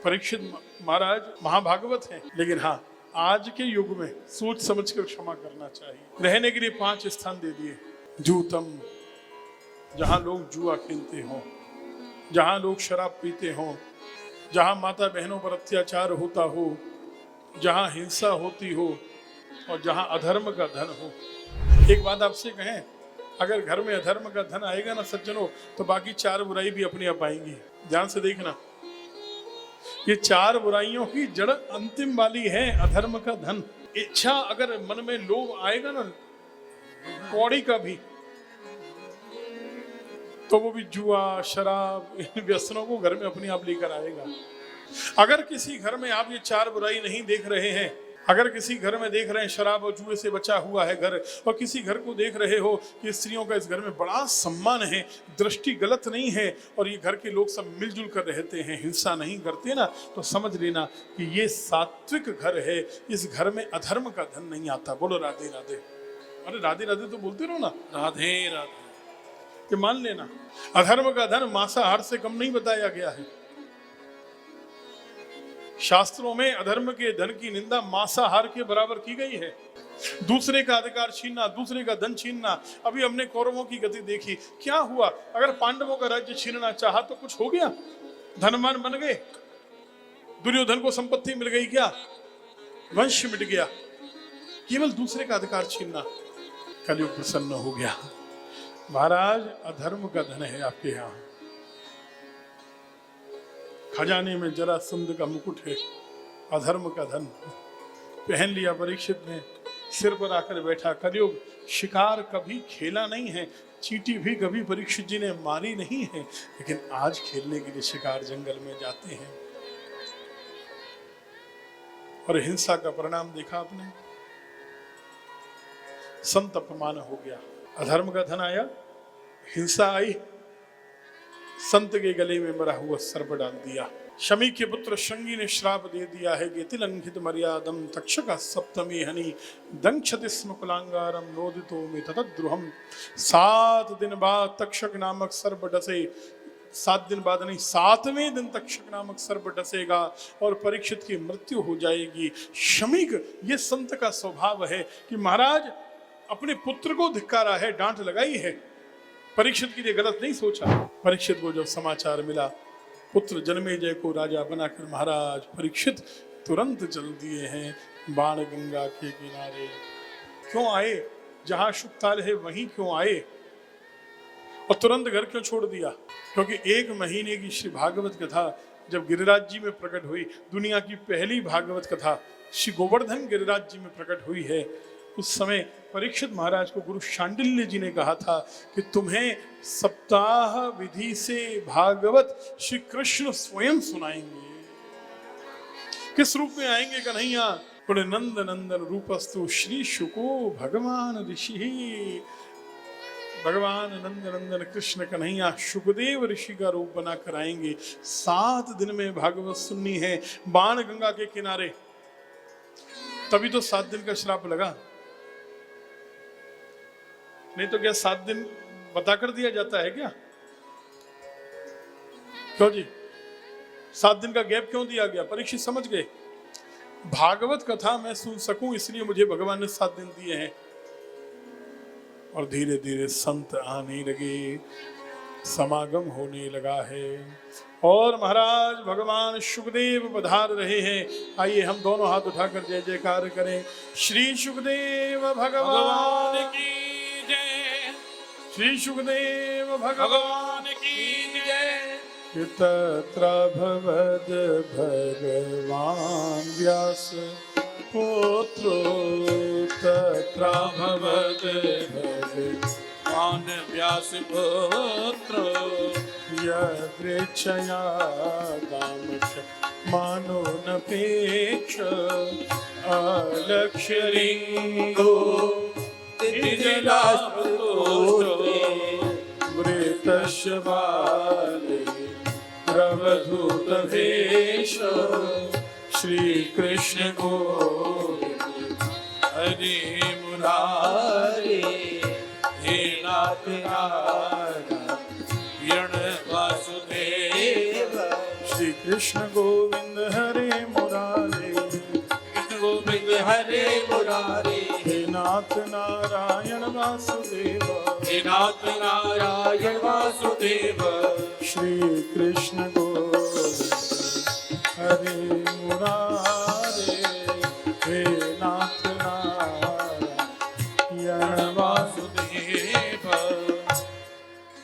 परीक्षित महाराज महाभागवत हैं, लेकिन हाँ आज के युग में सोच समझकर क्षमा करना चाहिए। रहने के लिए 5 स्थान दे दिए। जूतम, जहां लोग जुआ खेलते हो, जहां लोग शराब पीते हो, जहां माता बहनों पर अत्याचार होता हो, जहां हिंसा होती हो और जहां अधर्म का धन हो। एक बात आपसे कहें, अगर घर में अधर्म का धन आएगा ना सज्जनों, तो बाकी 4 बुराई भी अपने आप आएंगी। ध्यान से देखना, ये 4 बुराइयों की जड़ अंतिम वाली है अधर्म का धन। इच्छा अगर मन में लोभ आएगा ना कौड़ी का भी, तो वो भी जुआ शराब इन व्यसनों को घर में अपने आप लेकर आएगा। अगर किसी घर में आप ये 4 बुराई नहीं देख रहे हैं, अगर किसी घर में देख रहे हैं शराब और जुए से बचा हुआ है घर, और किसी घर को देख रहे हो कि स्त्रियों का इस घर में बड़ा सम्मान है, दृष्टि गलत नहीं है और ये घर के लोग सब मिलजुल कर रहते हैं, हिंसा नहीं करते ना, तो समझ लेना कि ये सात्विक घर है। इस घर में अधर्म का धन नहीं आता। बोलो राधे राधे। अरे राधे राधे तो बोलते रहो ना, राधे राधे। ये मान लेना, अधर्म का धन मांसाहार से कम नहीं बताया गया है। शास्त्रों में अधर्म के धन की निंदा मांसाहार के बराबर की गई है। दूसरे का अधिकार छीनना, दूसरे का धन छीनना। अभी हमने कौरवों की गति देखी, क्या हुआ? अगर पांडवों का राज्य छीनना चाहा तो कुछ हो गया, धनवान बन गए, दुर्योधन को संपत्ति मिल गई, क्या वंश मिट गया? केवल दूसरे का अधिकार छीनना। कलयुग प्रसन्न हो गया। महाराज अधर्म का धन है आपके यहाँ, खजाने में जरासंध का मुकुट है, अधर्म का धन पहन लिया परीक्षित ने, सिर पर आकर बैठा। कलयुग शिकार कभी खेला नहीं है, चींटी भी कभी परीक्षित जी ने मारी नहीं है, लेकिन आज खेलने के लिए शिकार जंगल में जाते हैं। और हिंसा का परिणाम देखा आपने, संत अपमान हो गया। अधर्म का धन आया, हिंसा आई, संत के गले में मरा हुआ सर्प डाल दिया। शमी के पुत्र शंगी ने श्राप दे दिया है कि तिलंघित मर्यादम तक्षक सप्तमी हनि दंक्षति स्म कुलांगारम नोदितो में ततद्रुहम। 7 दिन बाद तक्षक नामक सर्प डसे। 7 दिन बाद नहीं, 7वें दिन तक्षक नामक सर्प डसेगा और परीक्षित की मृत्यु हो जाएगी। शमीक, ये संत का स्वभाव है कि महाराज अपने पुत्र को धिक्कारा है, डांट लगाई है, परीक्षित के लिए गलत नहीं सोचा। परीक्षित को जब समाचार मिला पुत्र जन्मेजय को राजा बनाकर महाराज परीक्षित तुरंत चल दिए हैं बाण गंगा के किनारे। क्यों आए? जहां शुकताल है वहीं क्यों आए? और तुरंत घर क्यों छोड़ दिया? क्योंकि 1 महीने की श्री भागवत कथा जब गिरिराज जी में प्रकट हुई, दुनिया की पहली भागवत कथा श्री गोवर्धन गिरिराज जी में प्रकट हुई है, उस समय परीक्षित महाराज को गुरु शांडिल्य जी ने कहा था कि तुम्हें सप्ताह विधि से भागवत श्री कृष्ण स्वयं सुनाएंगे। किस रूप में आएंगे कन्हैया? बोले नंद नंदन रूपस्तु श्री शुको भगवान ऋषि। भगवान नंद नंदन कृष्ण कन्हैया शुकदेव ऋषि का रूप बनाकर आएंगे। 7 दिन में भागवत सुननी है बाण गंगा के किनारे। तभी तो 7 दिन का श्राप लगा, नहीं तो क्या 7 दिन बता कर दिया जाता है क्या? क्यों जी 7 दिन का गैप क्यों दिया गया? परीक्षित समझ गए, भागवत कथा मैं सुन सकूं इसलिए मुझे भगवान ने 7 दिन दिए हैं। और धीरे धीरे संत आने लगे, समागम होने लगा है और महाराज भगवान शुकदेव पधार रहे हैं। आइए हम दोनों हाथ उठाकर जय जयकार करें। श्री शुकदेव भगवान की जय, श्री शुकदेव भगवान की जय। तत्र भवद भगवान व्यास पुत्रो, तत्र भवद भगवान व्यास पुत्रो, यदृच्छया दामश मानो नपेक्ष अलक्ष्यलिंगो मृतस्य बाले प्रवधूतवेश श्री कृष्ण को हरि मुरारे हे नाथ नारायण वासुदेव श्री कृष्ण कृष्ण गोविंद हरे मुरारे, कृष्ण गोविंद हरे मुरारे, हे नाथ नारायण वासुदेव, हे नाथ नारायण वासुदेव, श्री कृष्ण गोविंद हरे मुरारे, हे नाथ